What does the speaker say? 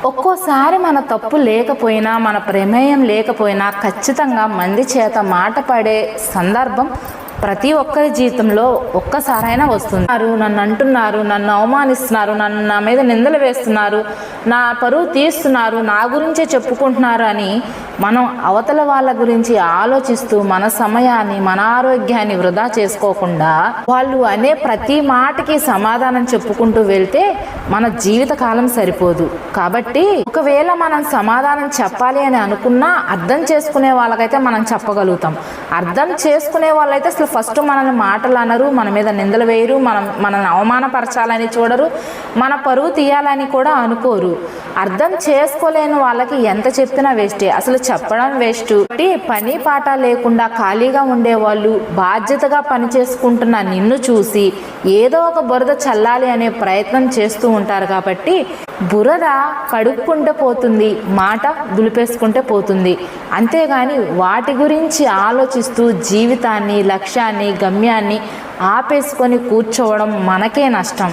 ఒక్కోసారి మన తప్పు లేకపోయినా, మన ప్రమేయం లేకపోయినా ఖచ్చితంగా మంది చేత మాట పడే సందర్భం ప్రతి ఒక్కరి జీవితంలో ఒక్కసారైనా వస్తుంది. నన్ను అంటున్నారు, నన్ను అవమానిస్తున్నారు, నా మీద నిందలు వేస్తున్నారు, నా పరువు తీస్తున్నారు, నా గురించే చెప్పుకుంటున్నారు అని మనం అవతల వాళ్ళ గురించి ఆలోచిస్తూ మన సమయాన్ని, మన ఆరోగ్యాన్ని వృధా చేసుకోకుండా వాళ్ళు అనే ప్రతి మాటకి సమాధానం చెప్పుకుంటూ వెళ్తే మన జీవితకాలం సరిపోదు. కాబట్టి ఒకవేళ మనం సమాధానం చెప్పాలి అని అనుకున్నా అర్థం చేసుకునే వాళ్ళకైతే మనం చెప్పగలుగుతాం. అర్థం చేసుకునే వాళ్ళైతే అసలు ఫస్ట్ మనల్ని మాటలు అనరు, మన మీద నిందలు వేయరు, మనల్ని అవమానపరచాలని చూడరు, మన పరువు తీయాలని కూడా అనుకోరు. అర్థం చేసుకోలేని వాళ్ళకి ఎంత చెప్పినా వేస్టే, అసలు చెప్పడం వేస్ట్. పని పాట లేకుండా ఖాళీగా ఉండేవాళ్ళు బాధ్యతగా పని చేసుకుంటున్న నిన్ను చూసి ఏదో ఒక బురద చల్లాలి అనే ప్రయత్నం చేస్తూ ఉంటారు. కాబట్టి బురద కడుక్కుంటే పోతుంది, మాట దులిపేసుకుంటే పోతుంది. అంతేగాని వాటి గురించి ఆలోచిస్తూ జీవితాన్ని, లక్ష్యాన్ని, గమ్యాన్ని ఆపేసుకొని కూర్చోవడం మనకే నష్టం.